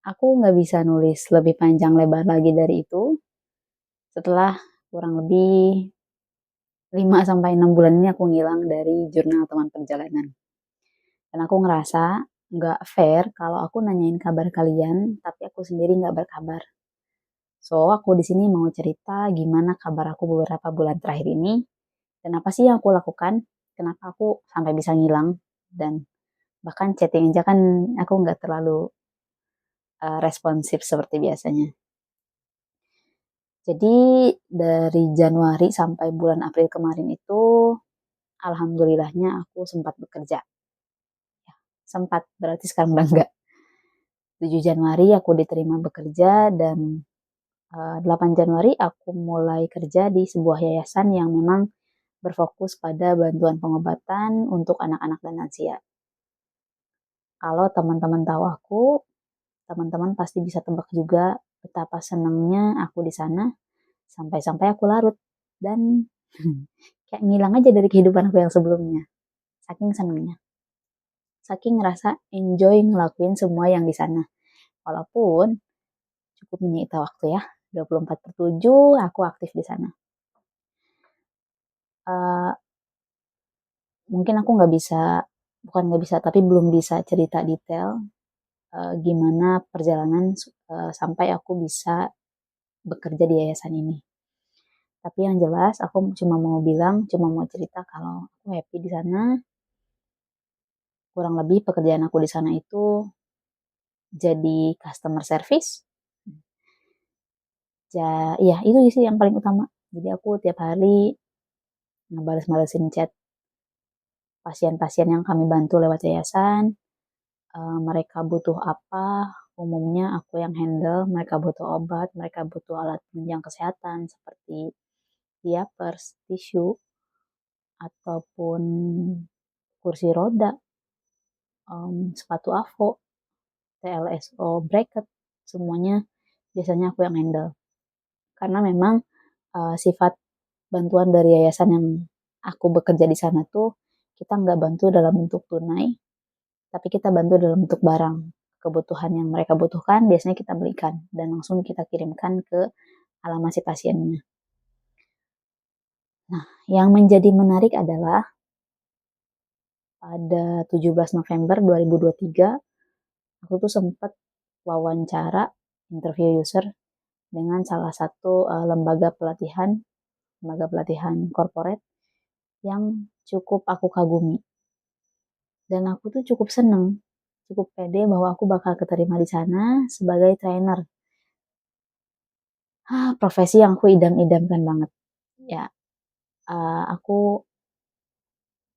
Aku nggak bisa nulis lebih panjang lebar lagi dari itu, setelah kurang lebih 5 sampai 6 bulan ini aku ngilang dari jurnal teman perjalanan. Dan aku ngerasa nggak fair kalau aku nanyain kabar kalian, tapi aku sendiri nggak berkabar. So, aku di sini mau cerita gimana kabar aku beberapa bulan terakhir ini, dan apa sih yang aku lakukan, kenapa aku sampai bisa ngilang, dan bahkan chatting aja kan aku nggak terlalu responsif seperti biasanya. Jadi dari Januari sampai bulan April kemarin itu, alhamdulillahnya aku sempat bekerja. Sempat, berarti sekarang udah enggak. 7 Januari aku diterima bekerja dan 8 Januari aku mulai kerja di sebuah yayasan yang memang berfokus pada bantuan pengobatan untuk anak-anak dan lansia. Kalau teman-teman tahu aku, teman-teman pasti bisa tebak juga betapa senangnya aku di sana, sampai-sampai aku larut dan kayak ngilang aja dari kehidupan aku yang sebelumnya. Saking senangnya. Saking ngerasa enjoy ngelakuin semua yang di sana. Walaupun cukup menyita waktu ya. 24/7 aku aktif di sana. Uh, Mungkin aku nggak bisa, bukan nggak bisa, tapi belum bisa cerita detail gimana perjalanan sampai aku bisa bekerja di yayasan ini. Tapi yang jelas aku cuma mau cerita kalau aku happy di sana. Kurang lebih pekerjaan aku di sana itu jadi customer service. Iya itu sih yang paling utama. Jadi aku tiap hari ngebales-balesin chat pasien-pasien yang kami bantu lewat yayasan. Mereka butuh apa, umumnya aku yang handle. Mereka butuh obat, mereka butuh alat penunjang kesehatan seperti diapers, tisu, ataupun kursi roda, sepatu AVO, TLSO, bracket, semuanya biasanya aku yang handle. Karena memang sifat bantuan dari yayasan yang aku bekerja di sana tuh, kita nggak bantu dalam bentuk tunai, tapi kita bantu dalam bentuk barang. Kebutuhan yang mereka butuhkan biasanya kita belikan dan langsung kita kirimkan ke alamat si pasiennya. Nah, yang menjadi menarik adalah pada 17 November 2023, aku tuh sempat wawancara interview user dengan salah satu lembaga pelatihan corporate yang cukup aku kagumi. Dan aku tuh cukup seneng, cukup pede bahwa aku bakal keterima di sana sebagai trainer. Profesi yang aku idam-idamkan banget. Ya, aku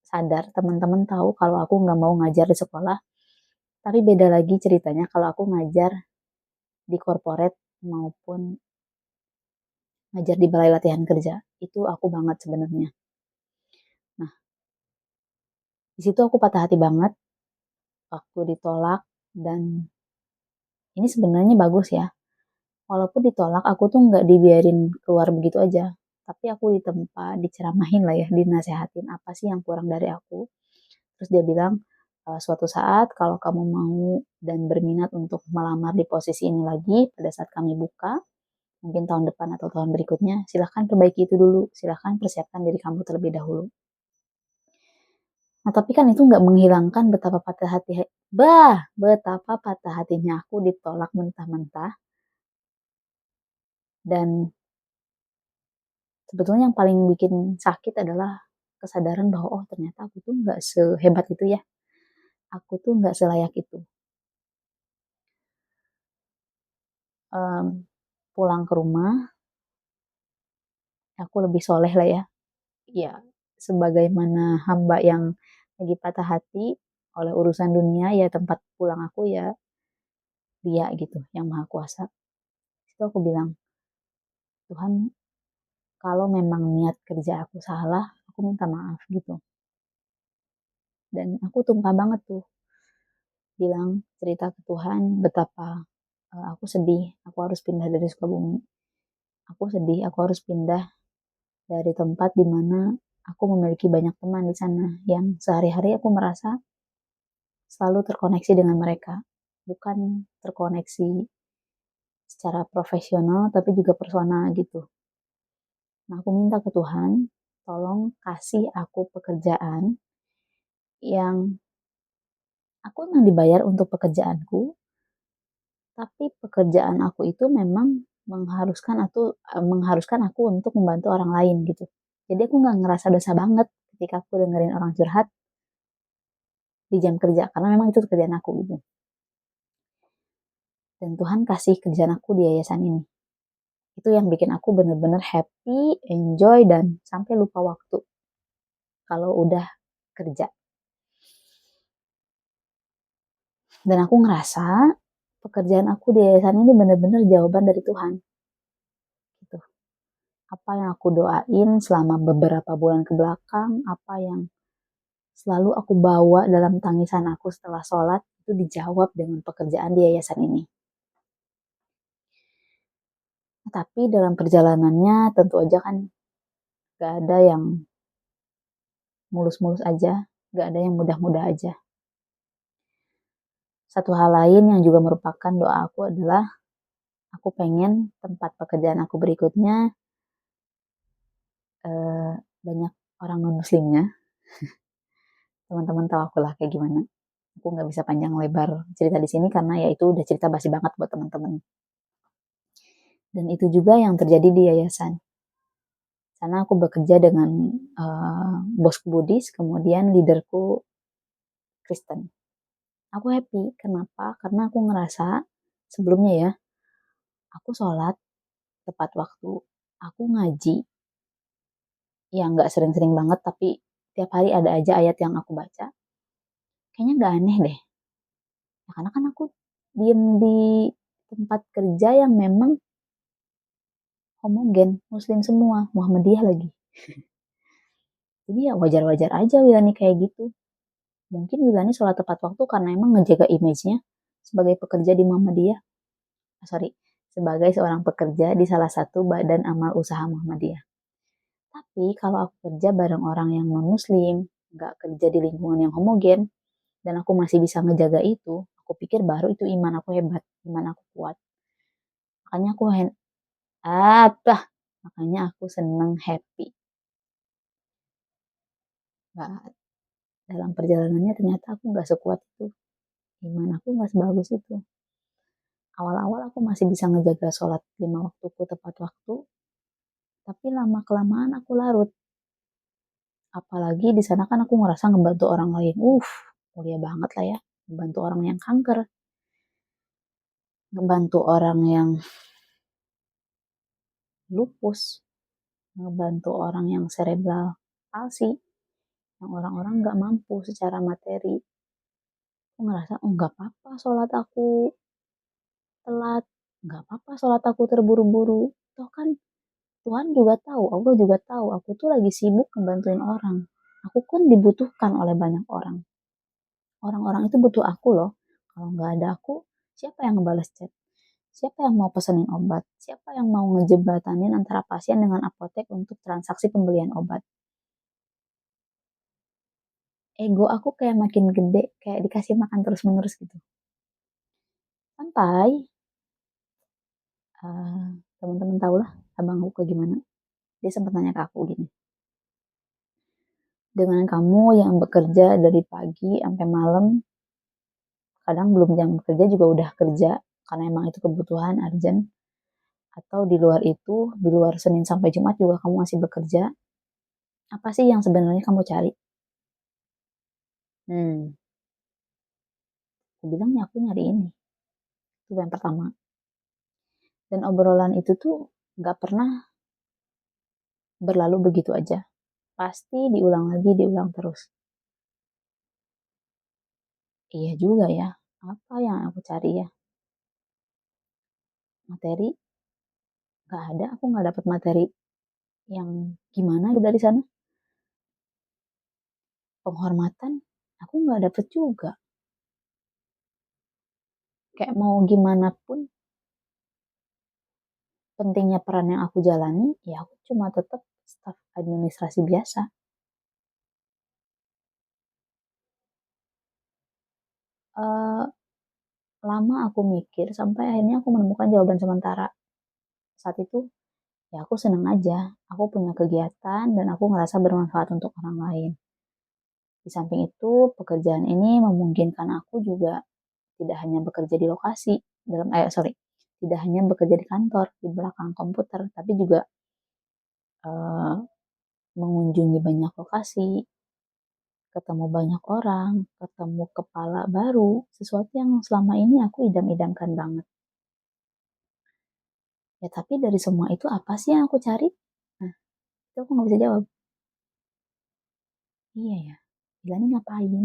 sadar teman-teman tahu kalau aku nggak mau ngajar di sekolah, tapi beda lagi ceritanya kalau aku ngajar di corporate maupun ngajar di balai latihan kerja. Itu aku banget sebenarnya. Nah, di situ aku patah hati banget waktu ditolak dan ini sebenarnya bagus ya. Walaupun ditolak, aku tuh nggak dibiarin keluar begitu aja. Tapi aku ditempa, diceramahin lah ya, dinasehatin apa sih yang kurang dari aku. Terus dia bilang, suatu saat kalau kamu mau dan berminat untuk melamar di posisi ini lagi, pada saat kami buka, mungkin tahun depan atau tahun berikutnya, silahkan perbaiki itu dulu. Silahkan persiapkan diri kamu terlebih dahulu. Nah, tapi kan itu nggak menghilangkan betapa patah hatinya aku ditolak mentah-mentah. Dan sebetulnya yang paling bikin sakit adalah kesadaran bahwa oh ternyata aku tuh nggak sehebat itu ya. Aku tuh nggak selayak itu. Pulang ke rumah, aku lebih soleh lah ya. Ya, sebagaimana hamba yang lagi patah hati oleh urusan dunia, ya tempat pulang aku ya dia gitu, yang maha kuasa. Itu aku bilang, Tuhan, kalau memang niat kerja aku salah, aku minta maaf gitu. Dan aku tumpah banget tuh bilang cerita ke Tuhan betapa aku sedih, aku harus pindah dari Sukabumi. Aku sedih, aku harus pindah dari tempat di mana aku memiliki banyak teman di sana yang sehari-hari aku merasa selalu terkoneksi dengan mereka. bukan terkoneksi secara profesional tapi juga personal gitu. Nah, aku minta ke Tuhan, tolong kasih aku pekerjaan yang aku memang dibayar untuk pekerjaanku, tapi pekerjaan aku itu memang mengharuskan aku untuk membantu orang lain gitu. Jadi aku nggak ngerasa dosa banget ketika aku dengerin orang curhat di jam kerja, karena memang itu kerjaan aku gitu. Dan Tuhan kasih kerjaan aku di yayasan ini. Itu yang bikin aku bener-bener happy, enjoy, dan sampai lupa waktu kalau udah kerja. Dan aku ngerasa pekerjaan aku di yayasan ini bener-bener jawaban dari Tuhan. Gitu. Apa yang aku doain selama beberapa bulan ke belakang, apa yang selalu aku bawa dalam tangisan aku setelah sholat, itu dijawab dengan pekerjaan di yayasan ini. Tapi dalam perjalanannya tentu aja kan gak ada yang mulus-mulus aja, gak ada yang mudah-mudah aja. Satu hal lain yang juga merupakan doa aku adalah aku pengen tempat pekerjaan aku berikutnya banyak orang non-muslimnya. Teman-teman tahu aku lah kayak gimana. Aku nggak bisa panjang lebar cerita di sini karena ya itu udah cerita basi banget buat teman-teman. Dan itu juga yang terjadi di yayasan. Karena aku bekerja dengan bosku Buddhis, kemudian leaderku Kristen. Aku happy. Kenapa? Karena aku ngerasa sebelumnya ya, aku sholat tepat waktu. Aku ngaji, yang nggak sering-sering banget, tapi tiap hari ada aja ayat yang aku baca. Kayaknya nggak aneh deh. Ya, karena kan aku diem di tempat kerja yang memang homogen, muslim semua, Muhammadiyah lagi. Jadi ya wajar-wajar aja Wilani kayak gitu. Mungkin Wilani sholat tepat waktu karena emang ngejaga image-nya sebagai pekerja di Muhammadiyah. Sorry, sebagai seorang pekerja di salah satu badan amal usaha Muhammadiyah. Tapi kalau aku kerja bareng orang yang non-muslim, nggak kerja di lingkungan yang homogen, dan aku masih bisa ngejaga itu, aku pikir baru itu iman aku hebat, iman aku kuat. Makanya aku apa? Makanya aku seneng happy. Gak, dalam perjalanannya ternyata aku nggak sekuat itu. Iman aku nggak sebagus itu. Awal-awal aku masih bisa ngejaga sholat 5 waktuku tepat waktu, tapi lama kelamaan aku larut. Apalagi di sana kan aku ngerasa ngebantu orang lain. Mulia banget lah ya. Ngebantu orang yang kanker, ngebantu orang yang lupus, ngebantu orang yang cerebral palsi, yang orang-orang nggak mampu secara materi. Aku ngerasa, oh nggak apa-apa sholat aku telat, nggak apa-apa sholat aku terburu-buru. Toh kan Tuhan juga tahu, Allah juga tahu, aku tuh lagi sibuk ngebantuin orang. Aku kan dibutuhkan oleh banyak orang. Orang-orang itu butuh aku loh. Kalau nggak ada aku, siapa yang ngebales chat? Siapa yang mau pesenin obat? Siapa yang mau ngejembatanin antara pasien dengan apotek untuk transaksi pembelian obat? Ego aku kayak makin gede, kayak dikasih makan terus-menerus gitu. Sampai uh, teman-teman tahu lah abang aku kayak gimana. Dia sempat nanya ke aku gini, dengan kamu yang bekerja dari pagi sampai malam, kadang belum jam kerja juga udah kerja, karena emang itu kebutuhan urgent, atau di luar itu, di luar Senin sampai Jumat juga kamu masih bekerja, apa sih yang sebenarnya kamu cari? Aku bilang ya aku nyari ini. Itu yang pertama. Dan obrolan itu tuh gak pernah berlalu begitu aja. Pasti diulang lagi, diulang terus. Iya juga ya. Apa yang aku cari ya? Materi? Gak ada. Aku gak dapet materi yang gimana gitu dari sana. Penghormatan? Aku gak dapet juga. Kayak mau gimana pun pentingnya peran yang aku jalani, ya aku cuma tetap staf administrasi biasa. Uh, lama aku mikir sampai akhirnya aku menemukan jawaban sementara. Saat itu, ya aku senang aja. Aku punya kegiatan dan aku ngerasa bermanfaat untuk orang lain. Di samping itu, pekerjaan ini memungkinkan aku juga tidak hanya bekerja di lokasi, tidak hanya bekerja di kantor, di belakang komputer, tapi juga eh, mengunjungi banyak lokasi, ketemu banyak orang, ketemu kepala baru, sesuatu yang selama ini aku idam-idamkan banget. Ya tapi dari semua itu apa sih yang aku cari? Nah, itu aku nggak bisa jawab. Iya ya, gila nih ngapain?